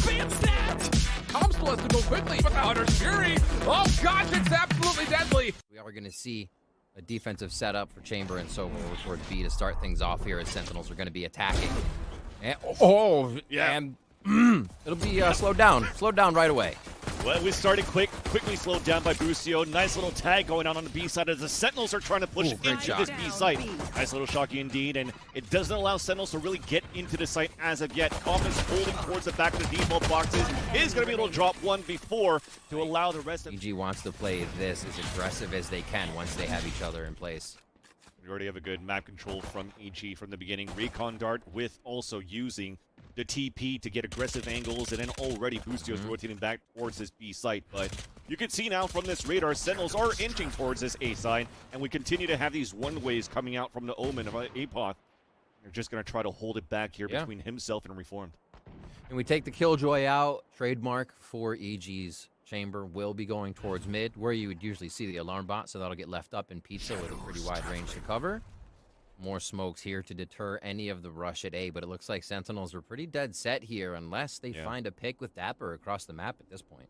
advance that! Tom still has to go quickly, but the Hunter's Fury, oh gosh, it's absolutely deadly! We are going to see a defensive setup for Chamber and so forth towards B to start things off here as Sentinels are going to be attacking. And, and it'll be slowed down right away. Well, we started quickly slowed down by Bustio. Nice little tag going on the B side as the Sentinels are trying to push into this B site. Nice little shocky indeed, and it doesn't allow Sentinels to really get into the site as of yet. Comm is holding towards the back of the default boxes. Is going to be able to drop one before to allow the rest of... EG wants to play this as aggressive as they can once they have each other in place. We already have a good map control from EG from the beginning. Recon Dart with also using the TP to get aggressive angles, and then already Bustio's rotating back towards this B site. But you can see now from this radar, Sentinels are inching towards this A side, and we continue to have these one-ways coming out from the Omen of Apoth. They're just going to try to hold it back here between himself and Reformed. And we take the Killjoy out. Trademark for EG's Chamber will be going towards mid, where you would usually see the alarm bot, so that'll get left up in Pizza with a pretty wide range to cover. More smokes here to deter any of the rush at A, but it looks like Sentinels are pretty dead set here unless they find a pick with Dapper across the map at this point.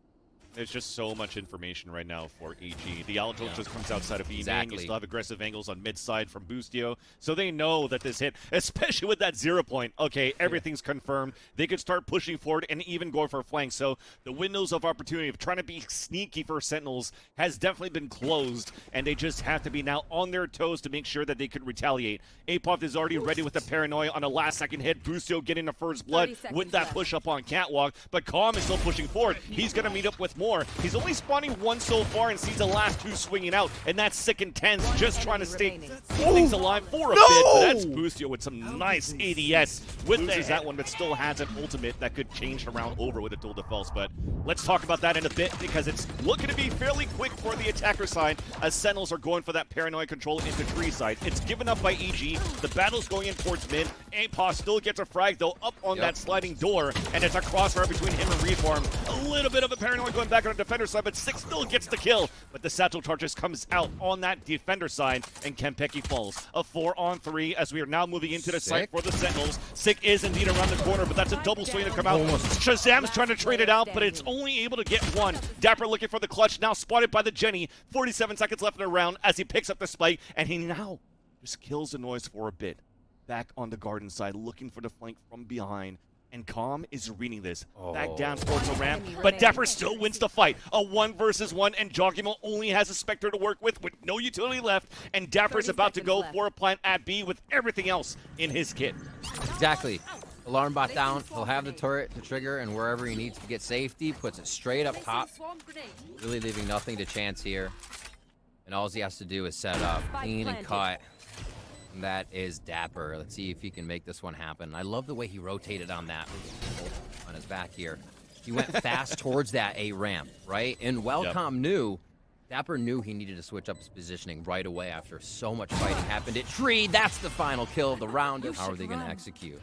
There's just so much information right now for EG. The Alatold just comes outside of E main. You still have aggressive angles on mid side from Bustio, so they know that this hit, especially with that 0 point. Okay, everything's confirmed. They could start pushing forward and even going for a flank. So the windows of opportunity of trying to be sneaky for Sentinels has definitely been closed, and they just have to be now on their toes to make sure that they could retaliate. Apoth is already ready with the paranoia on a last-second hit. Bustio getting the first blood with that push up on Catwalk, but Comm is still pushing forward. He's going to meet up with more. He's only spawning one so far and sees the last two swinging out, and that's Sick and Tense just trying to stay things alive for a bit. But that's Bustio with some nice ADS. Loses that one, but still has an ultimate that could change the round over with a dual defense. But let's talk about that in a bit, because it's looking to be fairly quick for the attacker side as Sentinels are going for that paranoia control into tree side. It's given up by EG. The battle's going in towards mid. Apoth still gets a frag, though, up on that sliding door, and it's a crossfire between him and Reform. A little bit of a paranoia going back on the defender side, but Six still gets the kill. But the satchel charges comes out on that defender side, and Kempeki falls. A 4-on-3 as we are now moving into the site for the Sentinels. Sick is indeed around the corner, but that's a double swing to come out. Shazam's trying to trade it out, but it's only able to get one. Dapper looking for the clutch, now spotted by the Jenny. 47 seconds left in the round as he picks up the spike, and he now just kills the noise for a bit. Back on the garden side, looking for the flank from behind. And Comm is reading this. Back down towards the ramp, but Dapper still wins the fight. A 1 versus 1, and Joggimo only has a Spectre to work with no utility left, and Dapper's about to go for a plant at B with everything else in his kit. Exactly. Alarm bot down, he'll have the turret to trigger, and wherever he needs to get safety, puts it straight up top. Really leaving nothing to chance here. And all he has to do is set up, clean and cut. And that is Dapper. Let's see if he can make this one happen. I love the way he rotated on that, on his back here. He went fast towards that A ramp, right? And Welcome knew, Dapper knew he needed to switch up his positioning right away after so much fighting happened at Tree. That's the final kill of the round. How are they going to execute?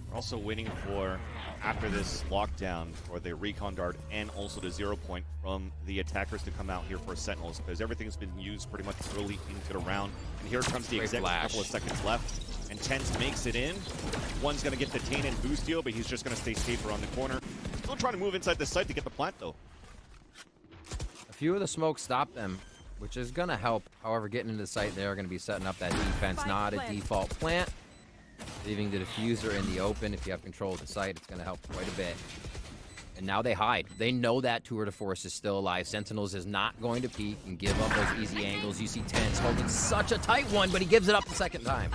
We're also waiting for, after this lockdown, for the recon dart and also the 0 point from the attackers to come out here for Sentinels, because everything's been used pretty much early into the round. And here comes the exact couple of seconds left, and Tense makes it in. One's going to get detained in Bustio, but he's just going to stay safe around the corner. Still trying to move inside the site to get the plant, though. A few of the smokes stop them, which is going to help. However, getting into the site, they're going to be setting up that defense, not a default plant. Leaving the diffuser in the open. If you have control of the site, it's going to help quite a bit. And now they hide. They know that Tour de Force is still alive. Sentinels is not going to peek and give up those easy angles. You see Tense holding such a tight one, but he gives it up the second time.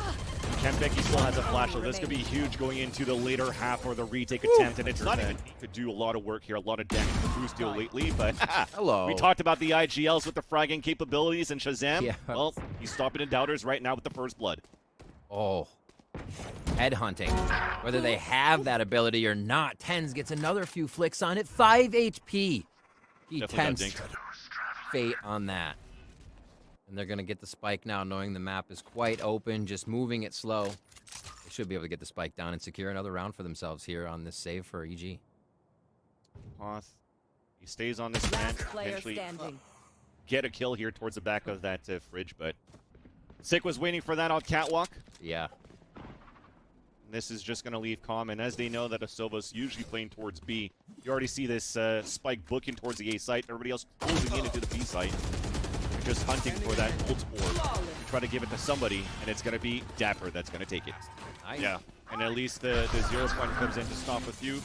Kempeki still has a flash, so this could be huge going into the later half or the retake attempt. And it's not even, he could do a lot of work here, a lot of damage to Bustio lately, but we talked about the IGLs with the fragging capabilities and Shazam. Yeah. Well, he's stopping the doubters right now with the first blood. Oh. Headhunting. Whether they have that ability or not, Tense gets another few flicks on it. 5 HP. He Tense fate on that. And they're going to get the spike now, knowing the map is quite open, just moving it slow. They should be able to get the spike down and secure another round for themselves here on this save for EG. Hoth, he stays on this man, potentially get a kill here towards the back of that fridge, but Sick was waiting for that on Catwalk. Yeah. This is just going to leave Calm, and as they know that Asova's usually playing towards B, you already see this spike booking towards the A site. Everybody else closing in into the B site. They're just hunting for that ult orb. Try to give it to somebody, and it's going to be Dapper that's going to take it. Nice. Yeah, and at least the 0 point comes in to stop a few.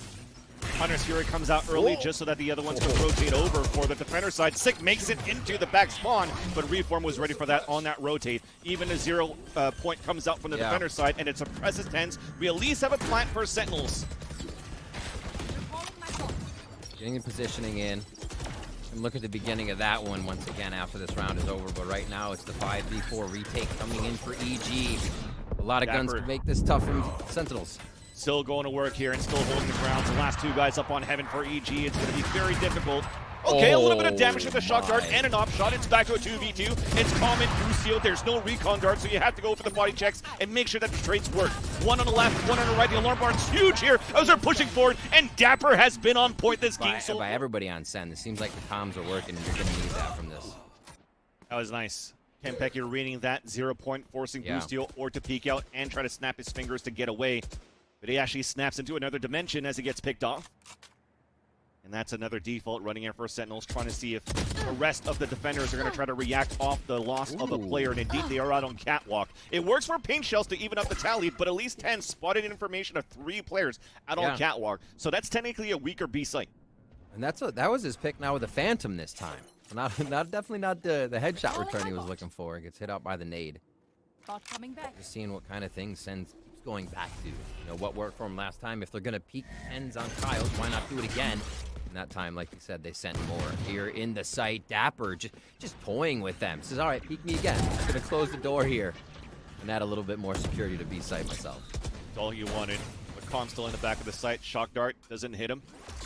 Hunter's Fury comes out early just so that the other ones can rotate over for the defender side. Sick makes it into the back spawn, but Reform was ready for that on that rotate. Even a 0 point comes out from the defender side, and it suppresses Tens. We at least have a plant for Sentinels. Getting the positioning in. And look at the beginning of that one once again after this round is over. But right now it's the 5v4 retake coming in for EG. A lot of guns to make this tough for Sentinels. Still going to work here and still holding the ground. The last two guys up on Heaven for EG. It's going to be very difficult. Okay, a little bit of damage with the shock dart and an op shot. It's back to a 2v2. It's Calm and Bustio. There's no recon dart, so you have to go for the body checks and make sure that the trades work. One on the left, one on the right. The alarm bar is huge here as they're pushing forward, and Dapper has been on point this game. By everybody on Sen. It seems like the comms are working, and you're going to need that from this. That was nice. Kempeki reading that 0 point, forcing Bustio or to peek out and try to snap his fingers to get away. But he actually snaps into another dimension as he gets picked off. And that's another default running in for Sentinels, trying to see if the rest of the defenders are going to try to react off the loss of a player. And indeed, they are out on Catwalk. It works for Paint Shells to even up the tally, but at least 10 spotted information of 3 players out on Catwalk. So that's technically a weaker B site. And that was his pick now with the Phantom this time. Definitely not the headshot return he was looking for. He gets hit out by the nade. Just seeing what kind of things Sen's going back to. You know, what worked for him last time. If they're going to peek Tens on Kyles, why not do it again? And that time, like you said, they sent more. Here in the site, Dapper just toying with them. Says, all right, peek me again. I'm going to close the door here and add a little bit more security to B site myself. That's all you wanted. But Calm still in the back of the site. Shock dart doesn't hit him.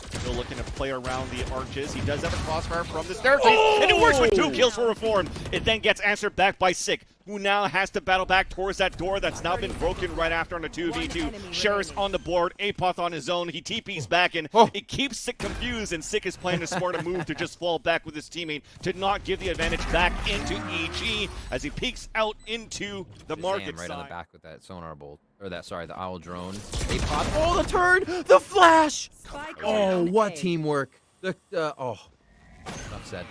Still looking to play around the arches. He does have a crossfire from the staircase, and it works with 2 kills for Reform. It then gets answered back by Sick, who now has to battle back towards that door that's now been broken right after on the 2v2. Sheriff's on the board, Apoth on his own. He TP's back, and it keeps Sick confused, and Sick is playing a smarter move to just fall back with his teammate to not give the advantage back into EG as he peeks out into the market right side. On the back with that sonar bolt. Or that, sorry, the owl drone. Apoth, oh, the turn! The flash! Oh, what teamwork. Enough said.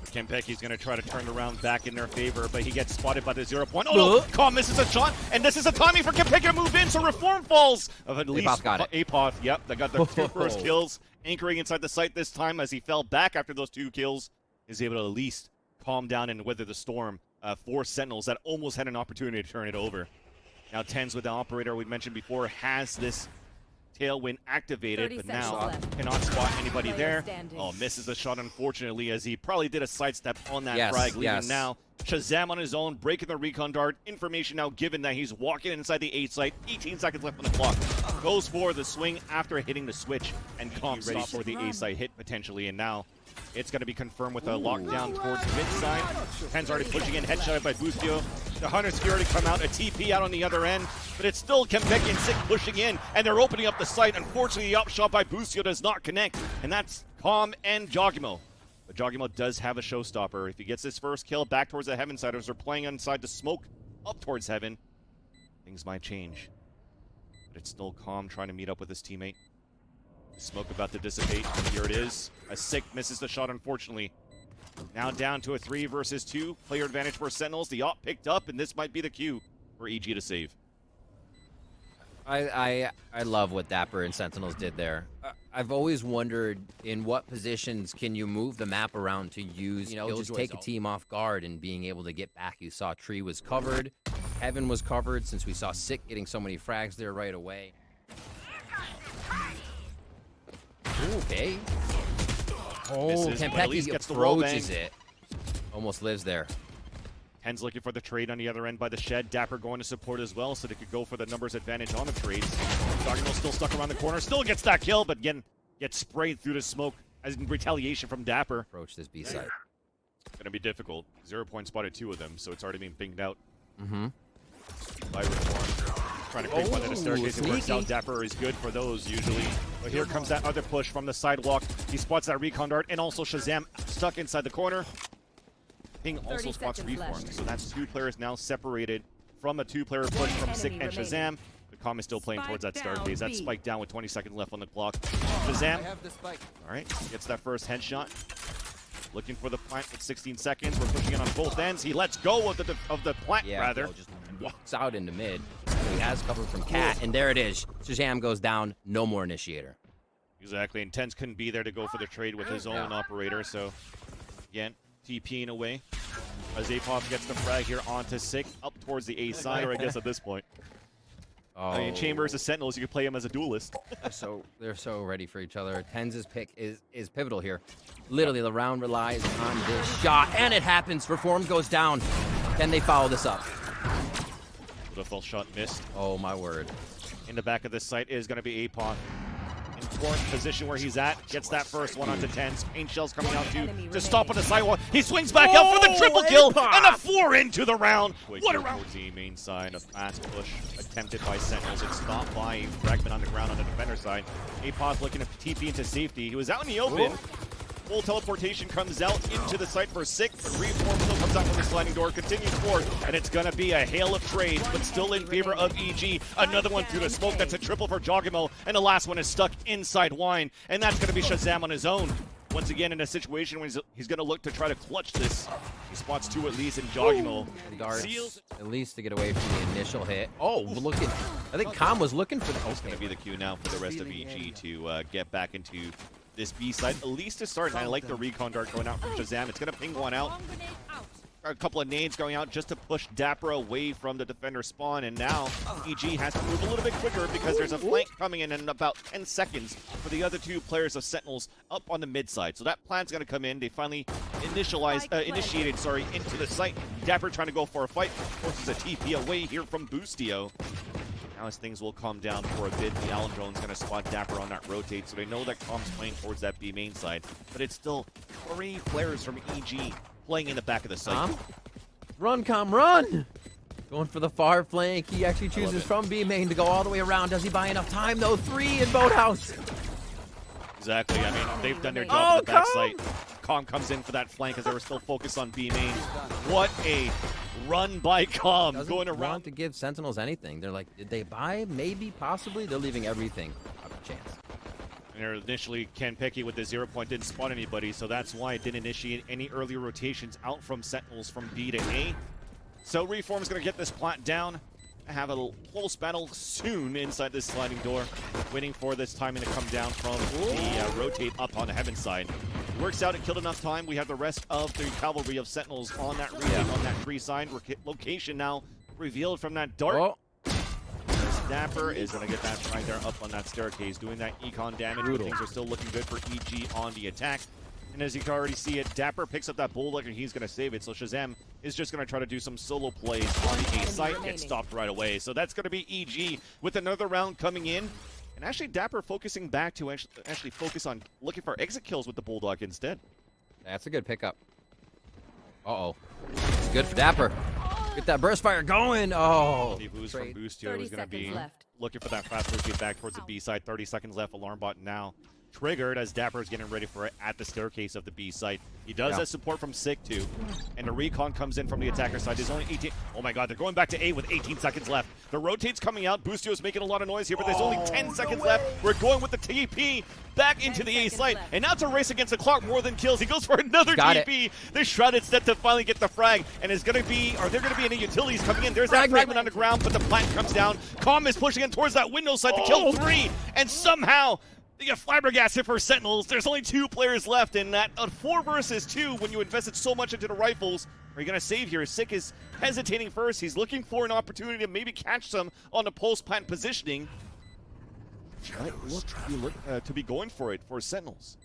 Kempeki's going to try to turn around back in their favor, but he gets spotted by the 0 point. Oh, no! Calm misses a shot, and this is a timing for Kempeki to move in, so Reform falls. Of at least got it. Apoth, yep, they got the 2 first kills, anchoring inside the site this time as he fell back after those 2 kills. Is able to at least calm down and weather the storm for Sentinels that almost had an opportunity to turn it over. Now Tens with the operator we mentioned before has this tailwind activated, but now cannot spot anybody there. Oh, misses the shot unfortunately as he probably did a sidestep on that frag, leaving now Shazam on his own, breaking the recon dart. Information now given that he's walking inside the A site. 18 seconds left on the clock. Goes for the swing after hitting the switch, and Calm ready for the A site hit potentially, and now it's going to be confirmed with a lockdown towards the mid side. Tens already pushing in, headshot by Bustio. The Hunter's Fury come out, a TP out on the other end, but it's still Kempeki and Sick pushing in, and they're opening up the site. Unfortunately, the upshot by Bustio does not connect, and that's Calm and Jogimo. But Jogimo does have a showstopper. If he gets his first kill back towards the Heaven side, as they're playing inside the smoke up towards Heaven, things might change. But it's still Calm trying to meet up with his teammate. Smoke about to dissipate. Here it is. A Sick misses the shot, unfortunately. Now down to a 3 versus 2. Player advantage for Sentinels. The op picked up, and this might be the cue for EG to save. I love what Dapper and Sentinels did there. I've always wondered in what positions can you move the map around to use, just take a team off guard and being able to get back. You saw Tree was covered. Heaven was covered since we saw Sick getting so many frags there right away. Okay. Oh, Kempeki approaches it. Almost lives there. Tens looking for the trade on the other end by the shed. Dapper going to support as well, so they could go for the numbers advantage on the trades. Dogino still stuck around the corner. Still gets that kill, but again, gets sprayed through the smoke as in retaliation from Dapper. Approach this B side. Gonna be difficult. 0 point spotted 2 of them, so it's already being pinged out. Mm-hmm. By Reform. Trying to creep one of the staircase. It works out. Dapper is good for those usually. But here comes that other push from the sidewalk. He spots that recon dart, and also Shazam stuck inside the corner. Ping also spots Reform. So that's 2 players now separated from a 2-player push from Sick and Shazam. The Calm is still playing Spike towards that down, staircase. That B. spike down with 20 seconds left on the clock. Shazam. All right, gets that first headshot. Looking for the plant with 16 seconds. We're pushing it on both ends. He lets go of the plant, rather. Just walks out into mid. He has cover from Cat, and there it is. Shazam goes down. No more initiator. Exactly, and Tens couldn't be there to go for the trade with his own operator, so again, TPing away. As Apop gets the frag here onto Sick, up towards the A side, or I guess at this point. Oh. I mean, Chambers is Sentinels, you could play him as a duelist. They're so ready for each other. Tens' pick is pivotal here. Literally, the round relies on this shot, and it happens. Reform goes down. Can they follow this up? Beautiful shot missed. Oh, my word. In the back of this site is going to be Apop. In fourth position where he's at, gets that first one onto Tens. Paint Shell's coming out to stop on the sidewalk. He swings back up for the triple kill and a 4 into the round. What a round! Towards the main side, a fast push attempted by Sentinels. It's stopped by Fragment on the ground on the defender side. Apop's looking to TP into safety. He was out in the open. Full teleportation comes out into the site for Sick. Reform still comes out from the sliding door, continues forward, and it's going to be a hail of trades, but still in favor of EG. Another one through the smoke. That's a triple for Jogimo, and the last one is stuck inside Wine, and that's going to be Shazam on his own. Once again, in a situation where he's going to look to try to clutch this. He spots 2 at least, and Jogimo seals at least to get away from the initial hit. Oh, look at, I think Calm was looking for the. It's going to be the cue now for the rest of EG to get back into this B side, at least to start. And I like the recon dart going out from Shazam. It's going to ping one out. A couple of nades going out just to push Dapper away from the defender spawn, and now EG has to move a little bit quicker because there's a flank coming in about 10 seconds for the other 2 players of Sentinels up on the mid side. So that plan's going to come in. They finally initiated into the site. Dapper trying to go for a fight, forces a TP away here from Boostio. Now as things will calm down for a bit, the Allen drone's going to spot Dapper on that rotate, so they know that Calm's playing towards that B main side. But it's still 3 players from EG playing in the back of the site. Run, Calm, run! Going for the far flank. He actually chooses from B main to go all the way around. Does he buy enough time, though? 3 in Boathouse. Exactly. I mean, they've done their job on the back site. Calm comes in for that flank as they were still focused on B main. What a run by Calm. Going around want to give Sentinels anything. They're like, did they buy? Maybe, possibly. They're leaving everything out of chance. And initially, Ken Picky with the 0 point didn't spot anybody, so that's why it didn't initiate any early rotations out from Sentinels from B to A. So Reform's going to get this plant down. Have a close battle soon inside this sliding door. Waiting for this timing to come down from the rotate up on the heaven side. Works out, it killed enough time. We have the rest of the cavalry of Sentinels on that retake on that tree side. Location now revealed from that dart. Oh. Dapper is going to get that right there up on that staircase, doing that econ damage. Things are still looking good for EG on the attack. And as you can already see it, Dapper picks up that bulldog and he's going to save it. So Shazam is just going to try to do some solo plays on the A site. Gets stopped right away. So that's going to be EG with another round coming in. And actually Dapper focusing back to actually focus on looking for exit kills with the bulldog instead. That's a good pickup. Uh-oh. It's good for Dapper. Get that burst fire going. Oh. The boost from Boostio is going to be looking for that fast rotate back towards the B side. 30 seconds left. Alarm bot now triggered as Dapper is getting ready for it at the staircase of the B site. He does have support from Sick too. And the recon comes in from the attacker side. There's only 18. Oh my god, they're going back to A with 18 seconds left. The rotate's coming out. Boostio's making a lot of noise here, but there's only 10 seconds left. We're going with the TP back into the A site. And now it's a race against the clock more than kills. He goes for another TP. The Shrouded set to finally get the frag. And is going to be, are there going to be any utilities coming in? There's that fragment on the ground, but the plant comes down. Calm is pushing in towards that window side to kill 3. And somehow they get flabbergasted for Sentinels. There's only 2 players left, and that 4 versus 2, when you invested so much into the rifles, are you going to save here? Sick is hesitating first. He's looking for an opportunity to maybe catch some on the post-plant positioning. Look to be going for it for Sentinels.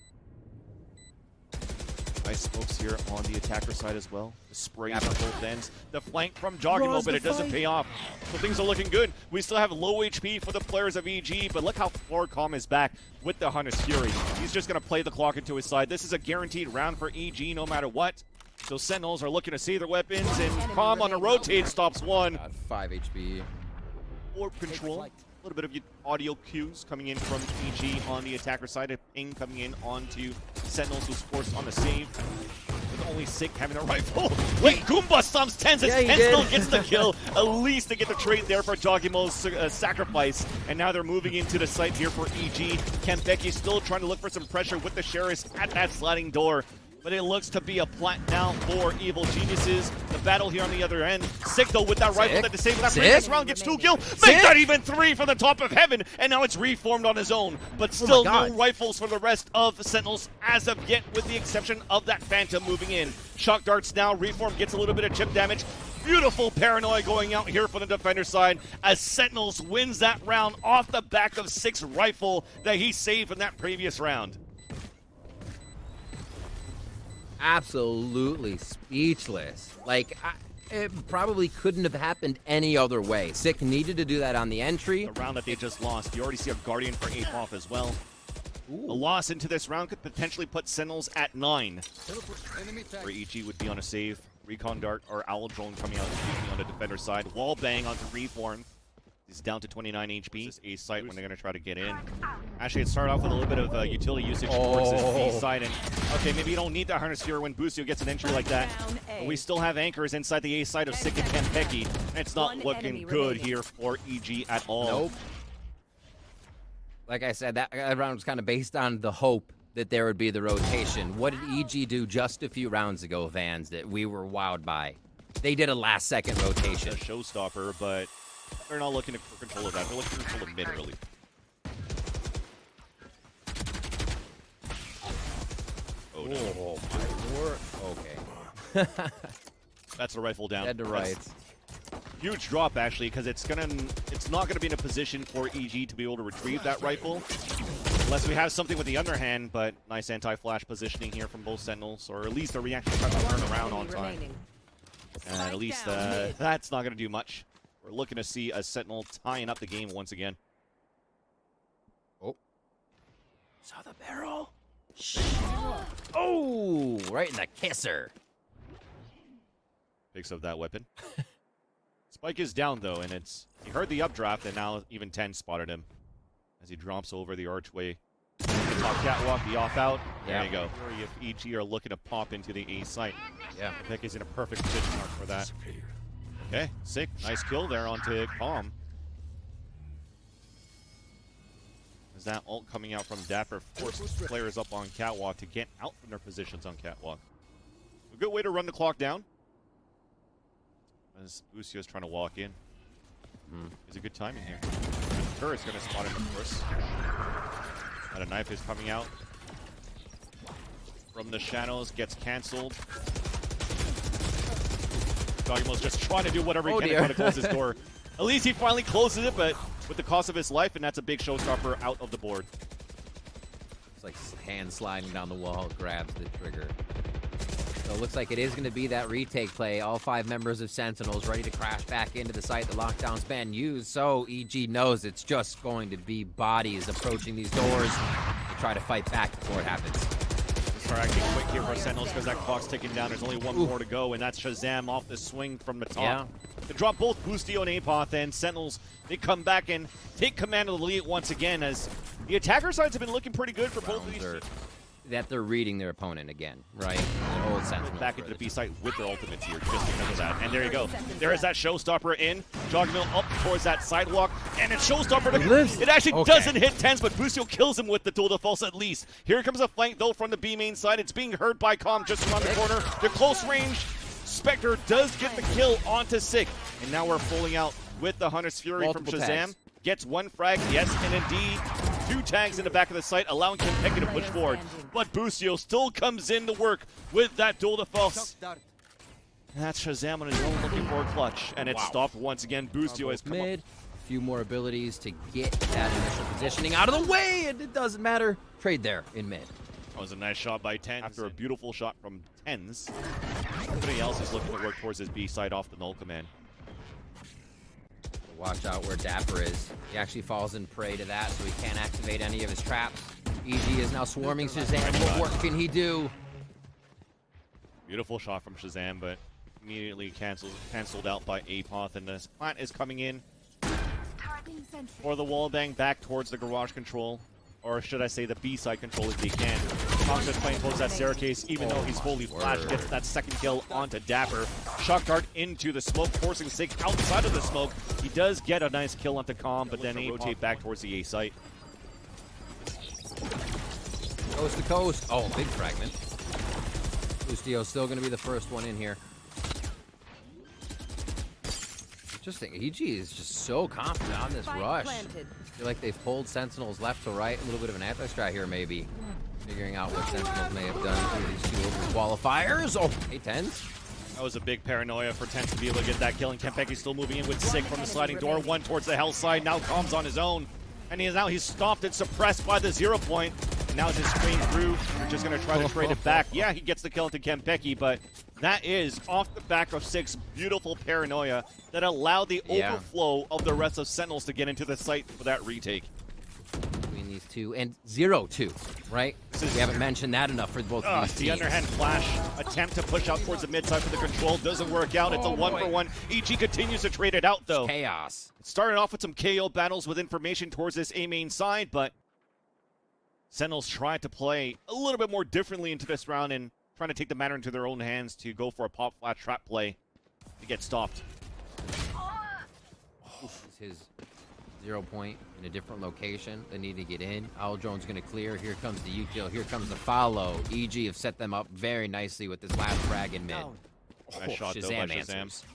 Nice smokes here on the attacker side as well. The sprays on both ends. The flank from Jogimo, but it doesn't pay off. So things are looking good. We still have low HP for the players of EG, but look how far Calm is back with the Hunter's Fury. He's just going to play the clock into his side. This is a guaranteed round for EG no matter what. So Sentinels are looking to save their weapons, and Calm on a rotate stops 1. 5 HP. Orb control. A little bit of audio cues coming in from EG on the attacker side. A ping coming in onto Sentinels, who's forced on the save. with only Sick having a rifle. Wait, Goomba stomps Tens as Yeah, Tens still gets the kill. At least they get the trade there for Jogimo's sacrifice. And now they're moving into the site here for EG. Kempeki still trying to look for some pressure with the Sheriff at that sliding door. But it looks to be a plant down for Evil Geniuses. The battle here on the other end. Sick though with that rifle that disabled that previous round gets 2 kills. Make that even 3 from the top of heaven. And now it's reformed on his own. But still no rifles for the rest of Sentinels as of yet, with the exception of that Phantom moving in. Shock darts now. Reform gets a little bit of chip damage. Beautiful paranoia going out here for the defender side as Sentinels wins that round off the back of Sick's rifle that he saved in that previous round. Absolutely speechless. Like, it probably couldn't have happened any other way. Sick needed to do that on the entry. The round that they just lost. You already see a Guardian for Apoth as well. Ooh. A loss into this round could potentially put Sentinels at 9. Where EG would be on a save. Recon Dart or Owl Drone coming out on the defender side. Wall bang onto Reform. He's down to 29 HP. This A site when they're going to try to get in. Actually, it started off with a little bit of utility usage towards this B side. And okay, maybe you don't need that Harness Sphere when Busio gets an entry like that. But we still have anchors inside the A side of Sick and Kempeki. And it's not looking good here for EG at all. Nope. Like I said, that round was kind of based on the hope that there would be the rotation. What did EG do just a few rounds ago, Vans, that we were wowed by? They did a last-second rotation. A showstopper, but they're not looking for control of that. They're looking for control of mid early. Oh, no. Oh, my word. Okay. That's a rifle down. Dead to right. Huge drop, actually, because it's not gonna be in a position for EG to be able to retrieve that rifle. Unless we have something with the underhand, but nice anti-flash positioning here from both Sentinels, or at least a reaction trying to turn around on time. And at least that's not gonna do much. We're looking to see a Sentinel tying up the game once again. Oh. Saw the barrel. Oh, right in the kisser. Picks up that weapon. Spike is down, though, and he heard the updraft, and now even 10 spotted him as he drops over the archway. Top catwalk, the off-out. There you go. If EG are looking to pop into the A site. Yeah. Pick is in a perfect position mark for that. Okay, Sick. Nice kill there onto Calm. Is that ult coming out from Dapper forces players up on catwalk to get out from their positions on catwalk. A good way to run the clock down. As Busio is trying to walk in. It's a good timing here. Turret's going to spot him, of course. And a knife is coming out from the shadows, gets canceled. Dogimo's just trying to do whatever he can to try to close his door. At least he finally closes it, but with the cost of his life, and that's a big showstopper out of the board. It's like hand sliding down the wall, grabs the trigger. So it looks like it is going to be that retake play. All 5 members of Sentinels ready to crash back into the site. The lockdown's been used, so EG knows it's just going to be bodies approaching these doors to try to fight back before it happens. Start acting quick here for Sentinels because that clock's ticking down. There's only one more to go, and that's Shazam off the swing from the top. Yeah. They drop both Boostio and Apoth, and Sentinels, they come back and take command of the lead once again as the attacker sides have been looking pretty good for both of these. That they're reading their opponent again, right? The old Sentinels. Back into the B site with their ultimates here just because of that. And there you go. There is that showstopper in. Jogmill up towards that sidewalk. And it's showstopper. It actually doesn't hit Tens, but Busio kills him with the dual defense at least. Here comes a flank though from the B main side. It's being heard by Com just around the corner. They're close range. Spectre does get the kill onto Sick. And now we're pulling out with the Hunter's Fury from Shazam. Tags. Gets 1 frag, yes, and indeed 2 tags in the back of the site, allowing Kempeki to push forward. But Busio still comes in to work with that dual defense. And that's Shazam on his own looking for a clutch. And it's stopped once again. Busio has come mid. A few more abilities to get that initial positioning out of the way, and it doesn't matter. Trade there in mid. That was a nice shot by Tens after a beautiful shot from Tens. Everybody else is looking to work towards his B side off the null command. Watch out where Dapper is. He actually falls in prey to that, so he can't activate any of his traps. EG is now swarming Shazam. What work can he do? Beautiful shot from Shazam, but immediately canceled out by Apoth, and this plant is coming in for the wall bang back towards the garage control, or should I say the B side control if they can. Com's just playing close that staircase, even though he's fully flashed. Gets that second kill onto Dapper. Shock dart into the smoke, forcing Sig outside of the smoke. He does get a nice kill onto Com, but then he rotate back towards the A site. Coast to coast. Oh, big fragment. Bustio still going to be the first one in here. Interesting. EG is just so confident on this rush. I feel like they've pulled Sentinels left to right. A little bit of an anti-strat here, maybe. Figuring out what Sentinels may have done through these two over qualifiers. Oh, A-10s. That was a big paranoia for Tens to be able to get that kill, and Kempeki still moving in with Sig from the sliding door. One towards the hell side. Now Com's on his own. And he's stopped and suppressed by the 0 point. And now just screen through. They're just going to try to trade it back. Yeah, he gets the kill into Kempeki, but that is off the back of Sig's beautiful paranoia that allowed the overflow of the rest of Sentinels to get into the site for that retake. Between these two and 0-2, right? We haven't mentioned that enough for both of these the teams. underhand flash attempt to push out towards the mid side for the control doesn't work out. It's a 1-for-1. EG continues to trade it out though. Chaos. It started off with some KO battles with information towards this A main side, but Sentinels tried to play a little bit more differently into this round and trying to take the matter into their own hands to go for a pop flat trap play to get stopped. This is his 0 point in a different location. They need to get in. Owl Drone's going to clear. Here comes the U-kill. Here comes the follow. EG have set them up very nicely with this last frag in mid. Nice shot though by Shazam Shazam. answers.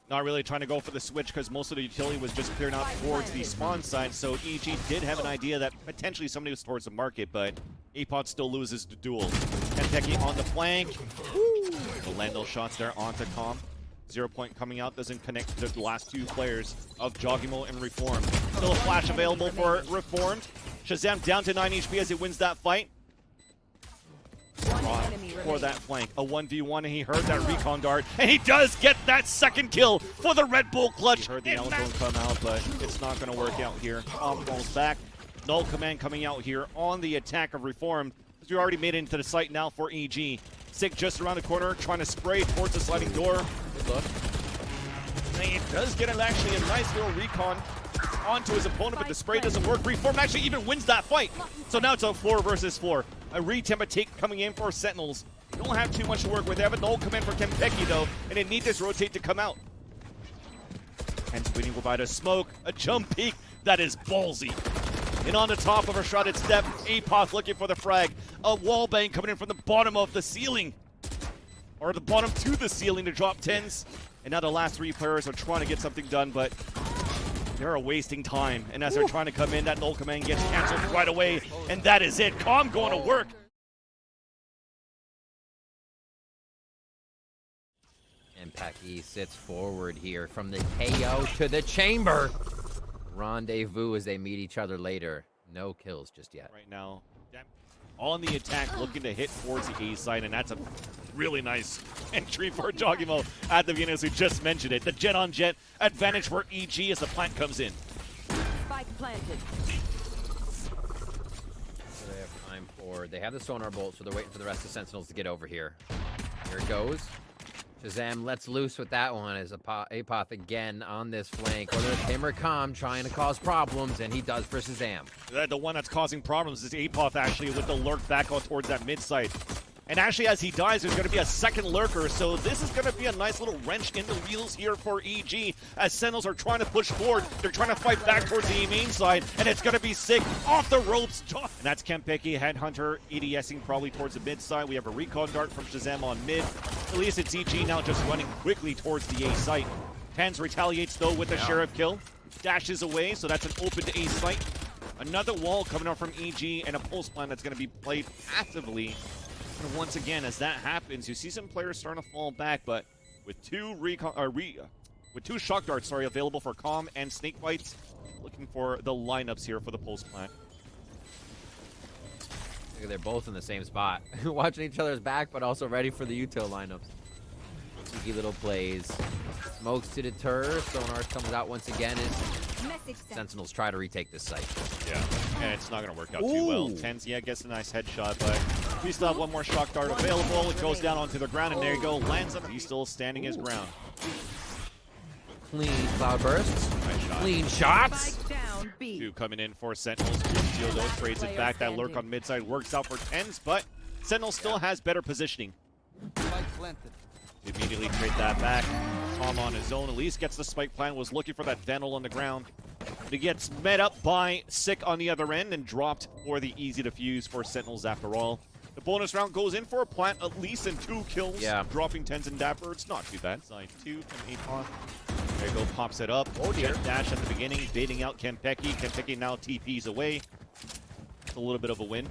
Not really trying to go for the switch because most of the utility was just cleared out towards the spawn side, so EG did have an idea that potentially somebody was towards the market, but Apod still loses the duel. Kempeki on the flank. The Lando shots there onto Com. 0 point coming out, doesn't connect to the last two players of Jogimo and Reformed. Still a flash available for Reformed. Shazam down to 9 HP as he wins that fight. For that flank, a 1v1, and he heard that recon dart, and he does get that second kill for the Red Bull clutch. He heard the Elemental come out, but it's not going to work out here. Com falls back. Null command coming out here on the attack of Reformed. We already made it into the site now for EG. Sig just around the corner, trying to spray towards the sliding door. Good look. And he does get actually a nice little recon onto his opponent, but the spray doesn't work. Reformed actually even wins that fight. So now it's a 4 versus 4. A re-tempo take coming in for Sentinels. They don't have too much to work with. They have a null command for Kempeki though, and they need this rotate to come out. And waiting will provide a smoke, a jump peek that is ballsy. And on the top of a shrouded step, Apoth looking for the frag. A wall bang coming in from the bottom of the ceiling. Or the bottom to the ceiling to drop 10s. And now the last 3 players are trying to get something done, but they're wasting time. And as they're trying to come in, that null command gets canceled right away. And that is it. Com going to work. And Paki sits forward here from the KO to the chamber. Rendezvous as they meet each other later. No kills just yet. Right now, on the attack, looking to hit towards the A side, and that's a really nice entry for Jogimo at the beginning, as we just mentioned it. The jet-on-jet advantage for EG as the plant comes in. Spike planted. So they have time for... They have the sonar bolt, so they're waiting for the rest of the Sentinels to get over here. Here it goes. Shazam lets loose with that one as Apoth again on this flank. Whether it's him or Com trying to cause problems, and he does for Shazam. The one that's causing problems is Apoth actually with the lurk back out towards that mid side. And actually, as he dies, there's going to be a second lurker, so this is going to be a nice little wrench in the wheels here for EG, as Sentinels are trying to push forward. They're trying to fight back towards the main side, and it's going to be Sig off the ropes. And that's Kempeki, Headhunter, EDSing probably towards the mid side. We have a recon dart from Shazam on mid. At least it's EG now just running quickly towards the A site. Tans retaliates, though, with the Sheriff kill. Dashes away, so that's an open to A site. Another wall coming up from EG, and a pulse plan that's going to be played passively. And once again, as that happens, you see some players starting to fall back, but with two shock darts, available for Com and snake bites, looking for the lineups here for the pulse plant. They're both in the same spot, watching each other's back, but also ready for the util lineups. Cheeky little plays. Smokes to deter. Sonar comes out once again, and Sentinels try to retake this site. Yeah, and it's not going to work out too well. Tens, yeah, gets a nice headshot, but we still have one more shock dart available. It goes down onto the ground, and there you go. Lands up. He's still standing his ground. Clean cloud bursts. Nice shot. Clean shots. Spike down. B. Two coming in for Sentinels. Bustio though trades it back. That lurk on mid side works out for Tens, but Sentinel still has better positioning. Immediately trade that back. Tom on his own at least gets the spike plant. Was looking for that Vandal on the ground. But he gets met up by Sick on the other end and dropped for the easy defuse for Sentinels after all. The bonus round goes in for a plant at least in 2 kills. Yeah. Dropping Tens and Dapper. It's not too bad. Side 2 from Apon. There you go. Pops it up. Oh dear. Jet dash at the beginning. Baiting out Kenpeki. Kenpeki now TPs away. It's a little bit of a win.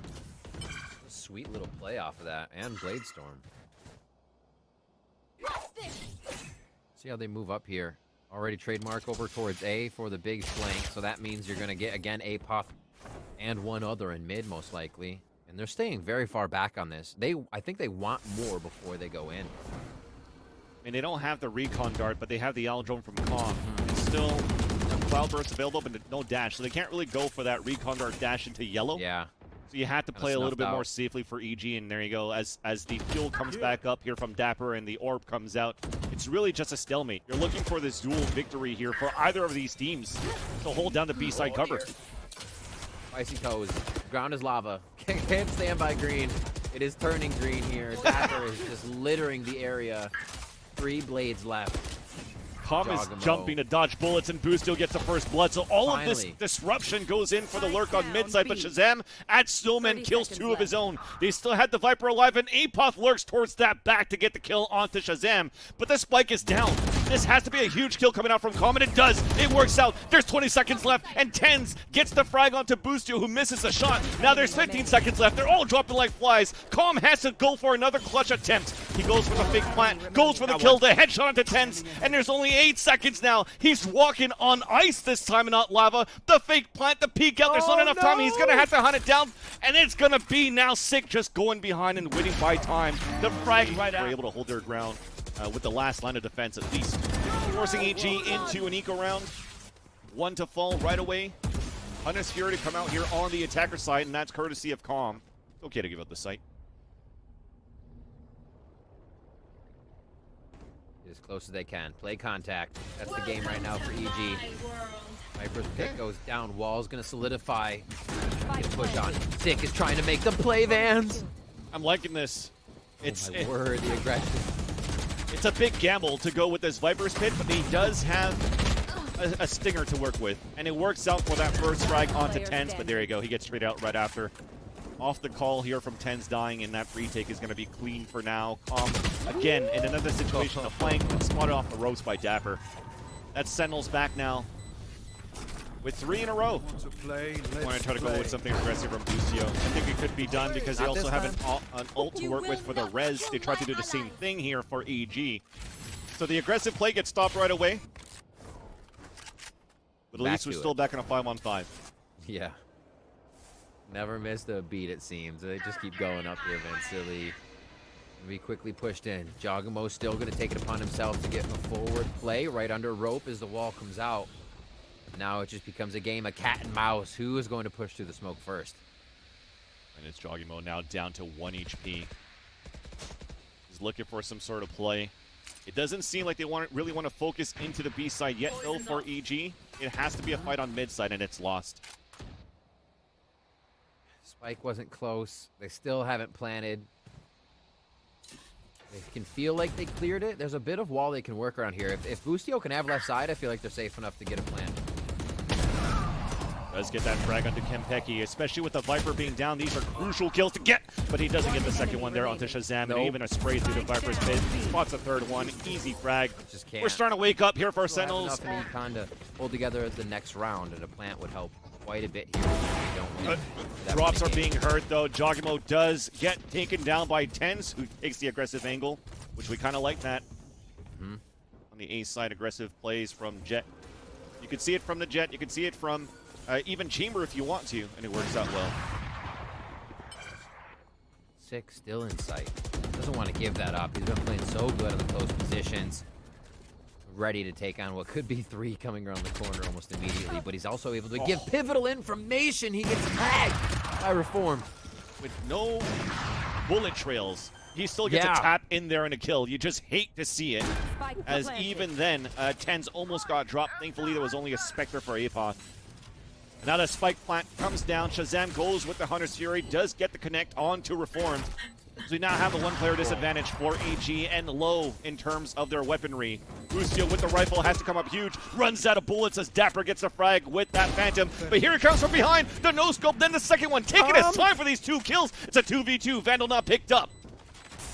Sweet little play off of that. And Blade Storm. See how they move up here. Already trademark over towards A for the big flank. So that means you're going to get, again, Apoth and one other in mid, most likely. And they're staying very far back on this. I think they want more before they go in. And they don't have the recon dart, but they have the Aldrome from Kong. It's still Cloudburst available, but no dash. So they can't really go for that recon dart dash into yellow. Yeah. So you have to play a little bit more safely for EG, and there you go. As the fuel comes back up here from Dapper and the orb comes out, it's really just a stalemate. You're looking for this dual victory here for either of these teams to hold down the B-side cover. Icy toes. Ground is lava. Can't stand by green. It is turning green here. Dapper is just littering the area. 3 blades left. Calm is jumping to dodge bullets, and Bustio gets the first blood. So all of this disruption goes in for the lurk on mid side, but Shazam at Stillman kills 2 of his own. They still had the Viper alive, and Apoth lurks towards that back to get the kill onto Shazam. But the spike is down. This has to be a huge kill coming out from Calm, and it does. It works out. There's 20 seconds left, and Tens gets the frag onto Bustio, who misses a shot. Now there's 15 seconds left. They're all dropping like flies. Calm has to go for another clutch attempt. He goes for the fake plant, goes for the kill, the headshot onto Tens, and there's only 8 seconds now. He's walking on ice this time and not lava. The fake plant, the peek out. There's not enough time. He's going to have to hunt it down, and it's going to be now Sick just going behind and winning by time. The frag right out. They're able to hold their ground with the last line of defense at least. Forcing EG into an eco round. 1 to fall right away. Hunter's Fury to come out here on the attacker side, and that's courtesy of Calm. It's okay to give up the site. As close as they can. Play contact. That's the game right now for EG. Viper's pick goes down. Wall's going to solidify. Push on. Sick is trying to make the play, Vans. I'm liking this. It's my word, the aggression. It's a big gamble to go with this Viper's Pit, but he does have a stinger to work with. And it works out for that first frag onto Tens, but there you go. He gets straight out right after. Off the call here from Tens dying, and that retake is going to be clean for now. Calm, again, in another situation, the flank spotted off the ropes by Dapper. That's Sentinels back now with 3 in a row. I want to try to go with something aggressive from Bustio. I think it could be done because they also have an ult to work with for the res. They try to do the same thing here for EG. So the aggressive play gets stopped right away. But at least we're still back in a 5-on-5. Yeah. Never missed a beat, it seems. They just keep going up here, Vansili. Be quickly pushed in. Jogamo still going to take it upon himself to get a forward play right under rope as the wall comes out. Now it just becomes a game of cat and mouse. Who is going to push through the smoke first? And it's Jogamo now down to 1 HP. He's looking for some sort of play. It doesn't seem like they really want to focus into the B side yet, though, for EG. It has to be a fight on mid side, and it's lost. Spike wasn't close. They still haven't planted. They can feel like they cleared it. There's a bit of wall they can work around here. If Bustio can have left side, I feel like they're safe enough to get a plant. Does get that frag onto Kenpeki, especially with the Viper being down. These are crucial kills to get, but he doesn't get the second one there onto Shazam, and even a spray through the Viper's pit. Spots a third one. Easy frag. Just can't. We're starting to wake up here for our Sentinels. Enough econ to hold together the next round, and a plant would help quite a bit here. If they don't win. Drops are being hurt, though. Jogamo does get taken down by Tens, who takes the aggressive angle, which we kind of like that. On the A side, aggressive plays from Jet. You can see it from the Jet. You can see it from even Chamber if you want to, and it works out well. Sick still in sight. Doesn't want to give that up. He's been playing so good in the close positions. Ready to take on what could be 3 coming around the corner almost immediately, but he's also able to give pivotal information. He gets tagged by Reform. With no bullet trails, he still gets a tap in there and a kill. You just hate to see it, as even then, Tens almost got dropped. Thankfully, there was only a Spectre for Apoth. Now the spike plant comes down. Shazam goes with the Hunter's Fury, does get the connect on to Reformed. So we now have a one-player disadvantage for AG and low in terms of their weaponry. Bustio with the rifle has to come up huge, runs out of bullets as Dapper gets a frag with that Phantom. But here it comes from behind, the no-scope, then the second one. Taking his time for these 2 kills. It's a 2v2, Vandal not picked up.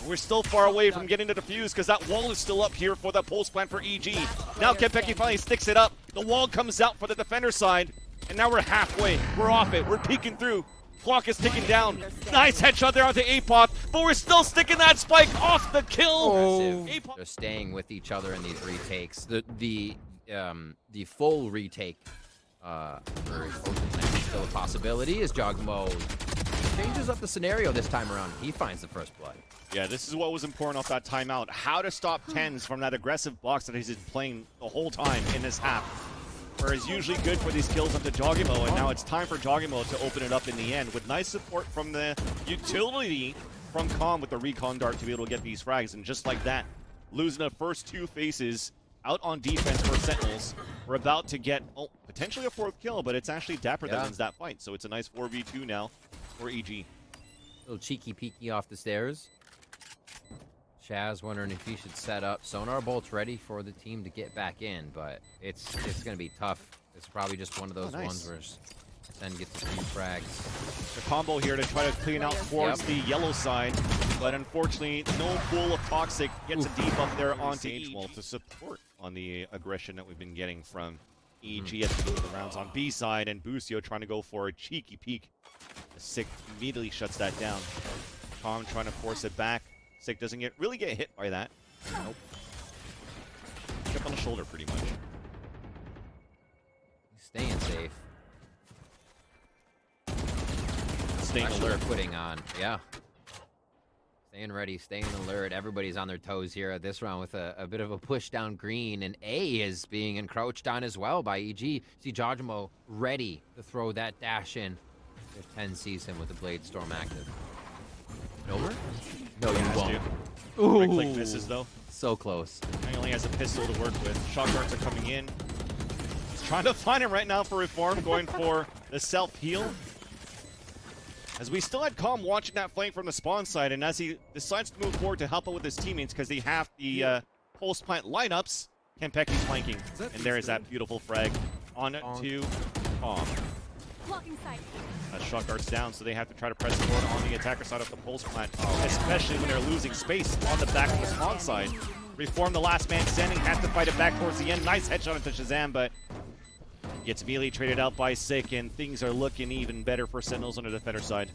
We're still far away from getting to the fuse because that wall is still up here for the pulse plant for EG. Now Kempeki finally sticks it up. The wall comes out for the defender side. And now we're halfway. We're off it. We're peeking through. Clock is ticking down. Nice headshot there onto APOC, but we're still sticking that spike off the kill. They're staying with each other in these retakes. The full retake for is still a possibility as Jogmo changes up the scenario this time around. He finds the first blood. Yeah, this is what was important off that timeout. How to stop TenZ from that aggressive box that he's been playing the whole time in this half. Whereas usually good for these kills onto Jogimo, and now it's time for Jogimo to open it up in the end with nice support from the utility from Calm with the recon dart to be able to get these frags. And just like that, losing the first 2 faces out on defense for Sentinels. We're about to get potentially a 4th kill, but it's actually Dapper that wins that fight. So it's a nice 4v2 now for EG. Little cheeky peeky off the stairs. Chaz wondering if he should set up sonar bolts ready for the team to get back in, but it's going to be tough. It's probably just one of those ones where SEN gets a few frags. The combo here to try to clean out towards the yellow side, but unfortunately no pool of Toxic gets a debuff there onto EG to support on the aggression that we've been getting from EG at the beginning of the rounds on B side, and Bustio trying to go for a cheeky peek. Sick immediately shuts that down. Tom trying to force it back. Sick doesn't really get hit by that. Nope. Chip on the shoulder pretty much. He's staying safe. Staying alert. Putting on. Yeah. Staying ready, staying alert. Everybody's on their toes here at this round with a bit of a push down green, and A is being encroached on as well by EG. See Jojimo ready to throw that dash in. If TenZ sees him with the Blade Storm active. Over? No, you won't. Quick click misses though. So close. He only has a pistol to work with. Shock darts are coming in. He's trying to find him right now for Reform, going for the self-heal. As we still had Calm watching that flank from the spawn side, and as he decides to move forward to help out with his teammates because they have the pulse plant lineups, Kempeki's flanking. And there is that beautiful frag on to Calm. Shock darts down, so they have to try to press forward on the attacker side of the pulse plant, especially when they're losing space on the back of the spawn side. Reform, the last man standing, has to fight it back towards the end. Nice headshot into Shazam, but gets immediately traded out by Sick, and things are looking even better for Sentinels on the defender side.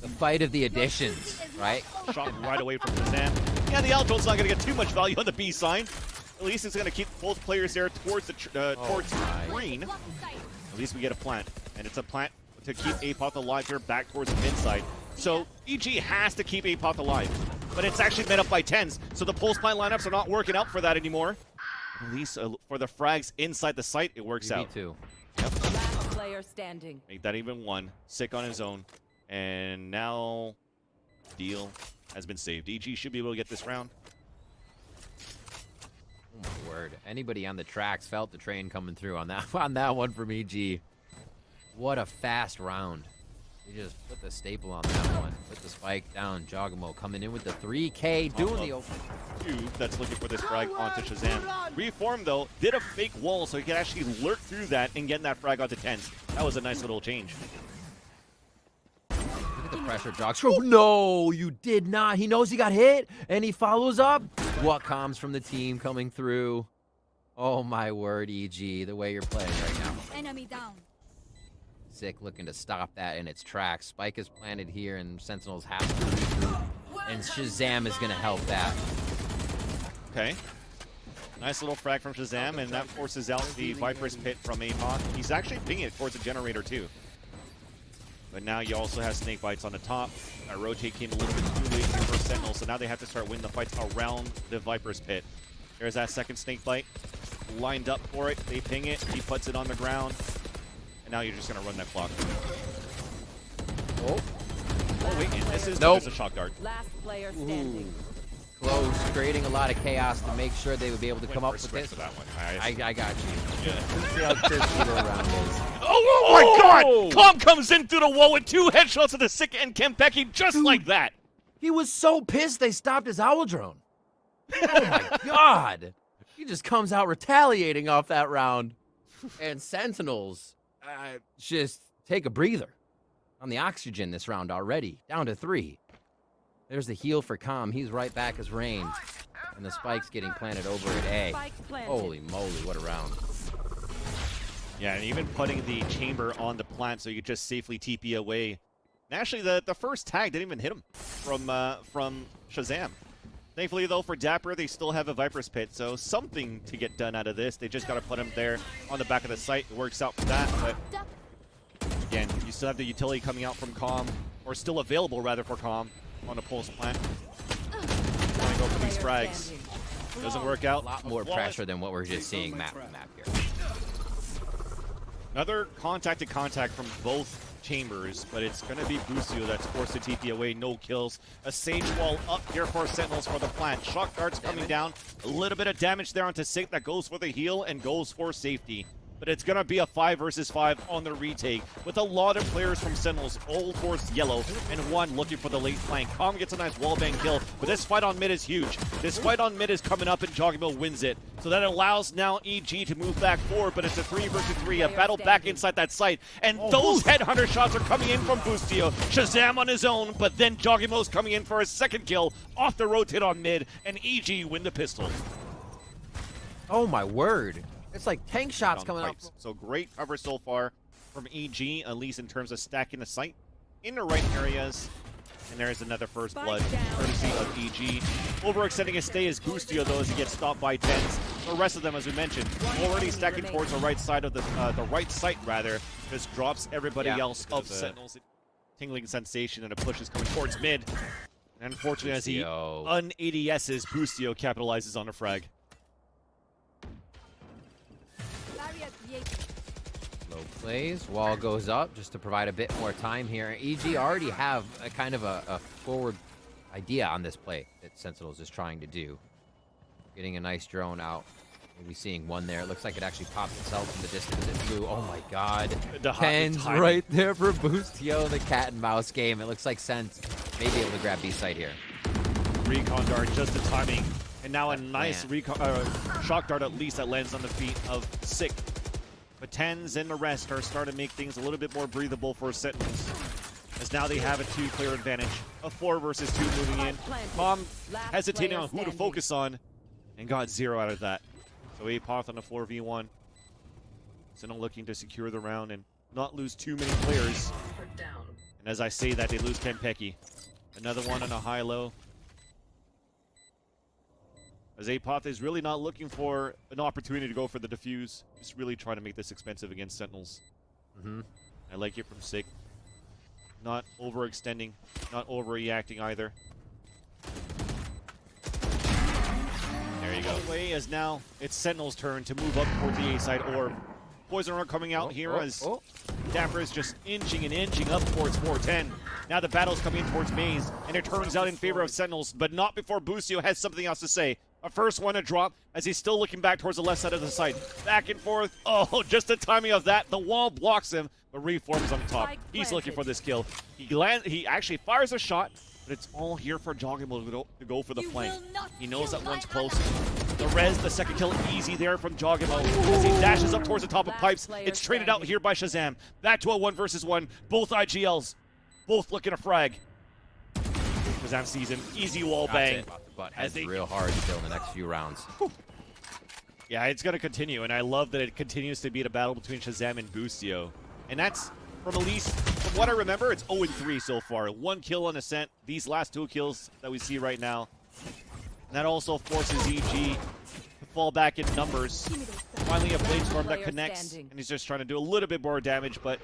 The fight of the additions, right? Shot right away from Shazam. Yeah, the Alto's not going to get too much value on the B side. At least it's going to keep both players there towards the towards green. At least we get a plant, and it's a plant to keep APOC alive here back towards the mid side. So EG has to keep APOC alive, but it's actually made up by TenZ, so the pulse plant lineups are not working out for that anymore. At least for the frags inside the site, it works out. Yep. Last player standing. Make that even 1. Sick on his own, and now deal has been saved. EG should be able to get this round. Oh my word! Anybody on the tracks felt the train coming through on that one from EG. What a fast round. He just put the staple on that one. Put the spike down. Jogimo coming in with the 3K, doing the open. That's looking for this frag onto Shazam. Reform, though, did a fake wall so he could actually lurk through that and get that frag onto TenZ. That was a nice little change. Look at the pressure, Jogs. Oh, no, you did not. He knows he got hit, and he follows up. What comes from the team coming through? Oh, my word, EG, the way you're playing right now. Enemy down. Sick looking to stop that in its tracks. Spike is planted here, and Sentinels have to regroup. And Shazam is going to help that. Okay. Nice little frag from Shazam, and that forces out the Viper's Pit from APOC. He's actually pinging it towards the generator, too. But now you also have snake bites on the top. That rotate came a little bit too late here for Sentinel, so now they have to start winning the fights around the Viper's Pit. There's that second snake bite. Lined up for it. They ping it. He puts it on the ground. And now you're just going to run that clock. Oh, wait, and this is a shock dart. Last player standing. Close, creating a lot of chaos to make sure they would be able to come up with this. For that one. I got you. Yeah. See how crispy the round is. Oh my god! Calm comes in through the wall with 2 headshots of the Sick and Kempeki just like that. He was so pissed they stopped his owl drone. Oh my god! He just comes out retaliating off that round. And Sentinels just take a breather on the oxygen this round already. Down to 3. There's the heal for Calm. He's right back as range. And the spike's getting planted over at A. Holy moly, what a round. Yeah, and even putting the chamber on the plant so you could just safely TP away. And actually, the first tag didn't even hit him from Shazam. Thankfully, though, for Dapper, they still have a Viper's Pit, so something to get done out of this. They just got to put him there on the back of the site. It works out for that, but again, you still have the utility coming out from Calm, or still available, rather, for Calm on a pulse plant. Trying to go for these frags. Doesn't work out. A lot more pressure than what we're just seeing map to map here. Another contact from both chambers, but it's going to be Busio that's forced to TP away. No kills. A Sage Wall up here for Sentinels for the plant. Shock darts coming down. A little bit of damage there onto Sick that goes for the heal and goes for safety. But it's going to be a 5 versus 5 on the retake with a lot of players from Sentinels all towards yellow and one looking for the late flank. Calm gets a nice wallbang kill, but this fight on mid is huge. This fight on mid is coming up and Joggable wins it. So that allows now EG to move back forward, but it's a 3 versus 3, a battle back inside that site. And those headhunter shots are coming in from Boostio. Shazam on his own, but then Joggamo's coming in for his second kill off the rotate on mid, and EG win the pistol. Oh my word. It's like tank shots coming up. So great cover so far from EG, at least in terms of stacking the site in the right areas. And there's another first blood, courtesy of EG. Overextending his stay is Boostio, though, as he gets stopped by Tens. The rest of them, as we mentioned, already stacking towards the right side of the right site, rather, just drops everybody else of Sentinels. Tingling sensation, and a push is coming towards mid. And unfortunately, as he un-ADS's, Boostio capitalizes on a frag. Low plays, wall goes up just to provide a bit more time here. EG already have a kind of a forward idea on this play that Sentinels is trying to do. Getting a nice drone out. Maybe seeing one there. It looks like it actually popped itself in the distance. It flew. Oh my god. Tens right there for Boostio, the cat and mouse game. It looks like Sens may be able to grab B site here. Recon dart, just the timing. And now a nice shock dart, at least, that lands on the feet of Sick. But Tens and the rest are starting to make things a little bit more breathable for Sentinels, as now they have a 2-player advantage. A 4 versus 2 moving in. Calm hesitating on who to focus on, and got 0 out of that. So Apoth on a 4v1. Sentinel looking to secure the round and not lose too many players. And as I say that, they lose Kempeki. Another one on a high-low. As Apoth is really not looking for an opportunity to go for the defuse. Just really trying to make this expensive against Sentinels. I like it from Sick. Not overextending, not overreacting either. There you go. Way as now it's Sentinel's turn to move up towards the A side orb. Poison Armor coming out here as Dapper is just inching and inching up towards 410. Now the battle's coming in towards Maze, and it turns out in favor of Sentinels, but not before Boostio has something else to say. A first one to drop as he's still looking back towards the left side of the site. Back and forth. Oh, just the timing of that. The wall blocks him, but reforms on top. He's looking for this kill. He actually fires a shot, but it's all here for Joggable to go for the flank. He knows that one's close. The res, the second kill, easy there from Joggable as he dashes up towards the top of pipes. It's traded out here by Shazam. Back to a 1 versus 1. Both IGLs, both looking to frag. Shazam sees him. Easy wall bang. But has real hard still in the next few rounds. Yeah, it's going to continue, and I love that it continues to be a battle between Shazam and Boostio. And that's, from at least, from what I remember, it's 0-3 so far. 1 kill on Ascent. These last 2 kills that we see right now. And that also forces EG to fall back in numbers. Finally a Blade Storm that connects, and he's just trying to do a little bit more damage, but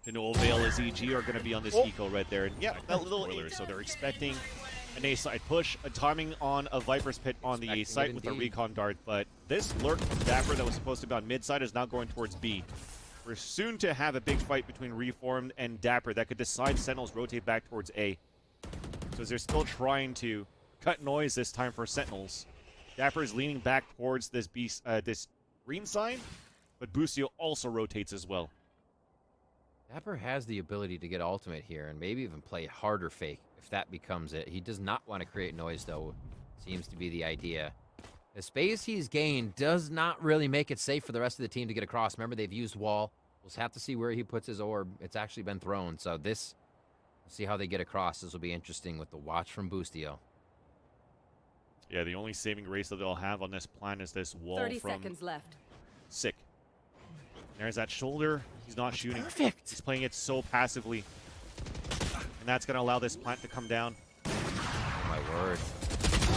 to no avail as EG are going to be on this eco right there. And yeah, that little spoiler, so they're expecting an A side push, a timing on a Viper's Pit on the A site with a recon dart, but this lurk from Dapper that was supposed to be on mid side is now going towards B. We're soon to have a big fight between Reformed and Dapper that could decide Sentinels rotate back towards A. So they're still trying to cut noise this time for Sentinels. Dapper is leaning back towards this green side, but Boostio also rotates as well. Dapper has the ability to get ultimate here and maybe even play harder fake if that becomes it. He does not want to create noise, though, seems to be the idea. The space he's gained does not really make it safe for the rest of the team to get across. Remember, they've used wall. We'll have to see where he puts his orb. It's actually been thrown, so this, we'll see how they get across. This will be interesting with the watch from Boostio. Yeah, the only saving grace that they'll have on this plan is this wall 30 from seconds left. Sick. There's that shoulder. He's not shooting. Perfect. He's playing it so passively. And that's going to allow this plant to come down. Oh, my word.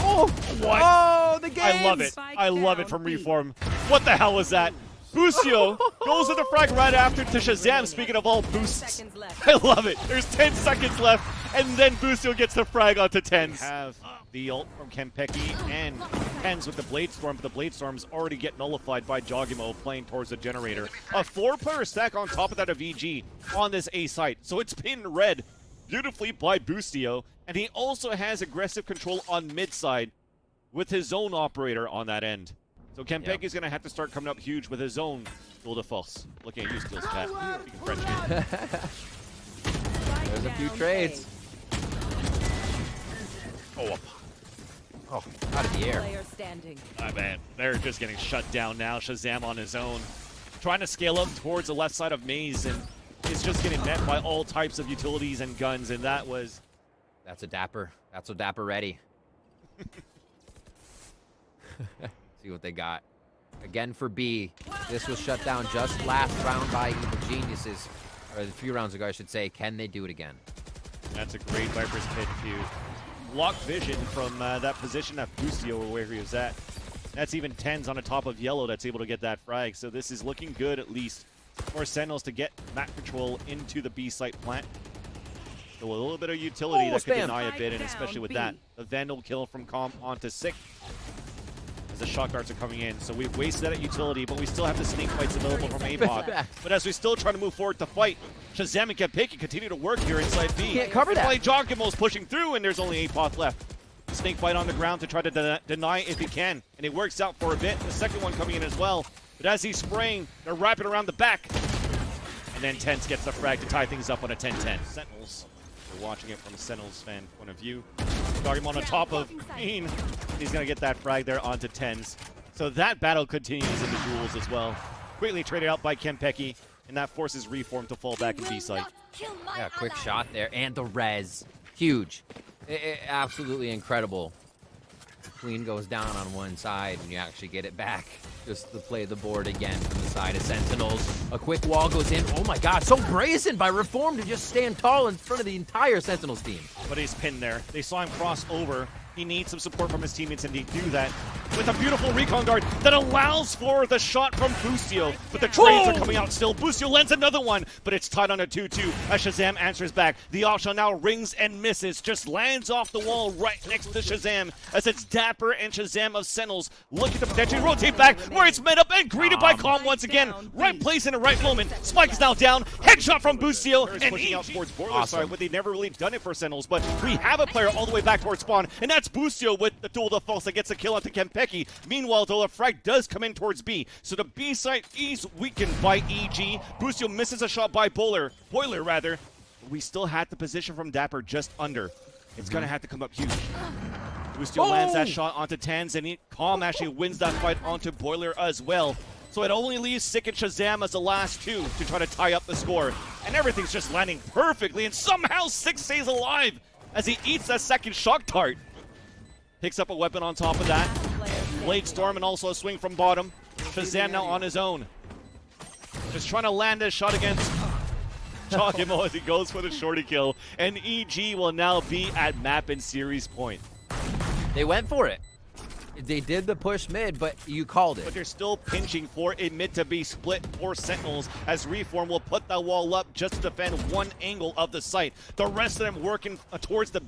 Oh, what? Oh, the game! I love it. I love it from Reform. What the hell was that? Boostio goes with the frag right after to Shazam, speaking of all boosts. I love it. There's 10 seconds left, and then Boostio gets the frag onto 10. Have the ult from Kempeki and ends with the Blade Storm, but the Blade Storm's already get nullified by Jogimo playing towards the generator. A 4-player stack on top of that of EG on this A site. So it's been read beautifully by Boostio, and he also has aggressive control on mid side with his own operator on that end. So Kempeki's going to have to start coming up huge with his own duel de force. Looking at you, Steel's Cat. You can French it. There's a few trades. Oh, out of the air. Player standing. Ah, man, they're just getting shut down now. Shazam on his own. Trying to scale up towards the left side of Maze, and is just getting met by all types of utilities and guns, and that was... That's a Dapper. That's a Dapper ready. See what they got. Again for B. This was shut down just last round by Evil Geniuses. Or a few rounds ago, I should say. Can they do it again? That's a great Viper's Pit to block vision from that position that Boostio or where he was at. That's even 10s on the top of Yellow that's able to get that frag. So this is looking good, at least, for Sentinels to get map control into the B site plant. So a little bit of utility that could deny a bit, and especially with that. The Vandal kill from Calm onto Sick. The shot guards are coming in, so we've wasted that utility, but we still have the snake fights available from A-Bot. But as we still try to move forward to fight, Shazam and Kempeki continue to work here inside B. Can't cover that. Jogimo's pushing through, and there's only A-Bot left. Snake fight on the ground to try to deny if he can, and it works out for a bit. The second one coming in as well, but as he's spraying, they're wrapping around the back. And then Tense gets the frag to tie things up on a 10-10. Sentinels. We're watching it from a Sentinels fan point of view. Doggy on top of Green. He's going to get that frag there onto 10s. So that battle continues in the duels as well. Quickly traded out by Kempeki, and that forces Reform to fall back in B site. Yeah, quick shot there. And the res. Huge. Absolutely incredible. Queen goes down on one side, and you actually get it back. Just to play the board again from the side of Sentinels. A quick wall goes in. Oh my god, so brazen by Reform to just stand tall in front of the entire Sentinels team. But he's pinned there. They saw him cross over. He needs some support from his teammates, and they do that with a beautiful recon guard that allows for the shot from Boostio. But the trades are coming out still. Boostio lends another one, but it's tied on a 2-2 as Shazam answers back. The option now rings and misses, just lands off the wall right next to Shazam as it's Dapper and Shazam of Sentinels looking to potentially rotate back where it's met up and greeted by Calm once again. Right place in the right moment. Spike is now down. Headshot from Boostio and pushing out towards Boiler side, but they've never really done it for Sentinels. But we have a player all the way back towards spawn, and that's Boostio with the duel de force that gets a kill onto Kempeki. Meanwhile, though, a frag does come in towards B. So the B site is weakened by EG. Boostio misses a shot by Boiler. We still had the position from Dapper just under. It's going to have to come up huge. Boostio lands that shot onto 10s, and Calm actually wins that fight onto Boiler as well. So it only leaves Sick and Shazam as the last two to try to tie up the score. And everything's just landing perfectly, and somehow Sick stays alive as he eats that second shock tart. Picks up a weapon on top of that. Blade Storm and also a swing from bottom. Shazam now on his own. Just trying to land a shot against Jogimo as he goes for the shorty kill. And EG will now be at map and series point. They went for it. They did the push mid, but you called it. But they're still pinching for a mid to be split for Sentinels as Reform will put that wall up just to defend one angle of the site. The rest of them working towards the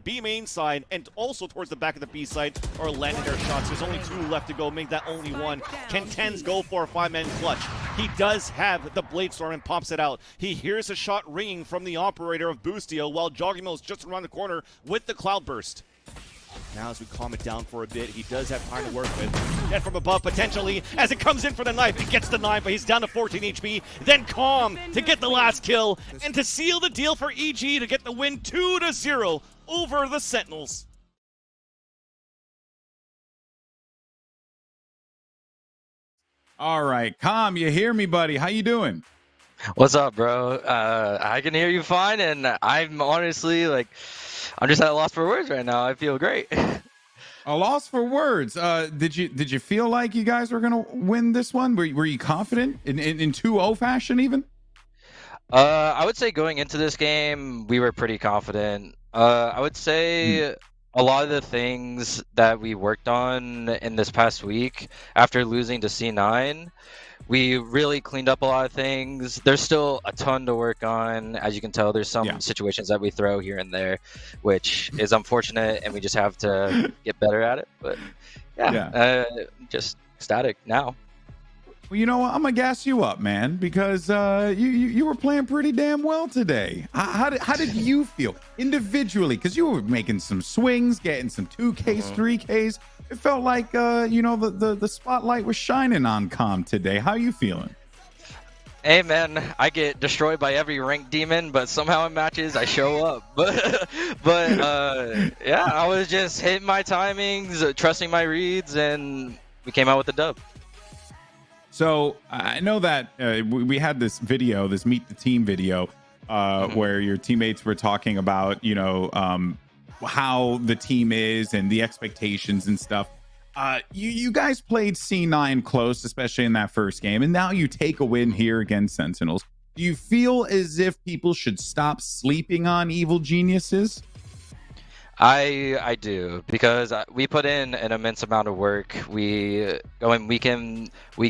B main side and also towards the back of the B side are landing their shots. There's only 2 left to go, make that only 1. Can Tens go for a 5-man clutch? He does have the Blade Storm and pops it out. He hears a shot ringing from the operator of Boostio while Jogimo's just around the corner with the Cloudburst. Now as we calm it down for a bit, he does have time to work with. Dead from above potentially, as it comes in for the knife. It gets the knife, but he's down to 14 HP. Then Calm to get the last kill, and to seal the deal for EG to get the win 2-0 over the Sentinels. All right, Calm, you hear me, buddy? How you doing? What's up, bro? I can hear you fine, and I'm honestly I'm just at a loss for words right now. I feel great. A loss for words. Did you feel like you guys were gonna win this one? Were you confident in 2-0 fashion even? I would say going into this game, we were pretty confident. I would say a lot of the things that we worked on in this past week after losing to C9, we really cleaned up a lot of things. There's still a ton to work on. As you can tell, there's some situations that we throw here and there, which is unfortunate, and we just have to get better at it. But just static now. Well, you know what? I'm gonna gas you up, man, because you were playing pretty damn well today. How did you feel individually? Because you were making some swings, getting some 2Ks, 3Ks. It felt like the spotlight was shining on Calm today. How you feeling? Hey man, I get destroyed by every ranked demon, but somehow in matches I show up. But yeah, I was just hitting my timings, trusting my reads, and we came out with the dub. So I know that we had this video, this Meet the Team video, where your teammates were talking about, how the team is and the expectations and stuff. You guys played C9 close, especially in that first game, and now you take a win here against Sentinels. Do you feel as if people should stop sleeping on evil geniuses? I do, because we put in an immense amount of work. We go in, week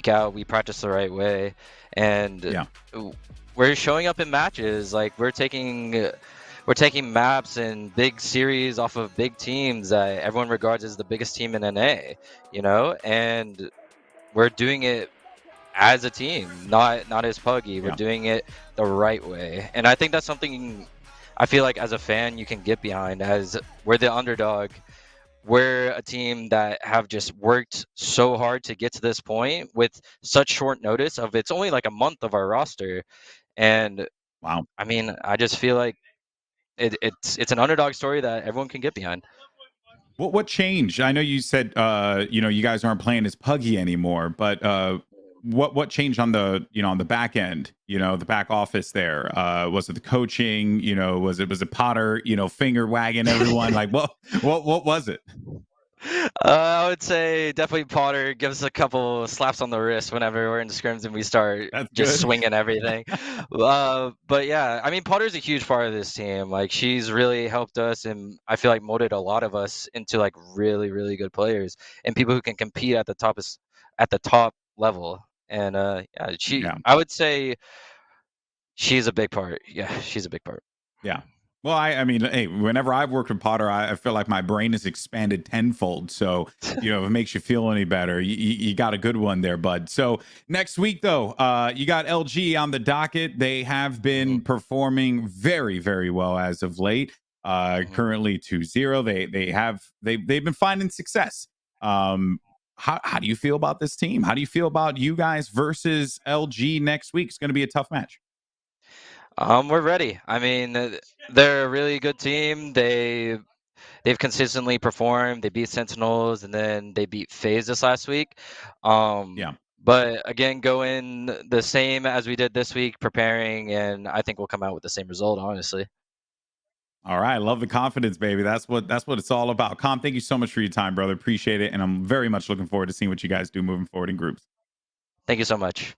out, we practice the right way, and we're showing up in matches. Like we're taking maps and big series off of big teams that everyone regards as the biggest team in NA, and we're doing it as a team, not as Puggy. We're doing it the right way, and I think that's something I feel like as a fan you can get behind, as we're the underdog. We're a team that have just worked so hard to get to this point with such short notice of it's only like a month of our roster. And wow, I mean, I just feel like it's an underdog story that everyone can get behind. What changed? I know you said you guys aren't playing as Puggy anymore, but what changed on the on the back end, the back office there? Was it the coaching? Was it Potter finger wagging everyone? Like what was it? I would say definitely Potter gives a couple slaps on the wrist whenever we're in scrims and we start swinging everything. But yeah, I mean, Potter's a huge part of this team. Like she's really helped us, and I feel like molded a lot of us into like really, really good players and people who can compete at the top level. And I would say she's a big part. Yeah, she's a big part. Yeah. Well, I mean, hey, whenever I've worked with Potter, I feel like my brain is expanded tenfold. So, if it makes you feel any better, you got a good one there, bud. So next week, though, you got LG on the docket. They have been performing very, very well as of late. Currently 2-0. They've been finding success. How do you feel about this team? How do you feel about you guys versus LG next week? It's going to be a tough match. We're ready. I mean, they're a really good team. They've consistently performed. They beat Sentinels, and then they beat FaZe this last week. But again, go in the same as we did this week, preparing, and I think we'll come out with the same result, honestly. All right, love the confidence, baby. That's what it's all about. Calm, thank you so much for your time, brother. Appreciate it, and I'm very much looking forward to seeing what you guys do moving forward in groups. Thank you so much.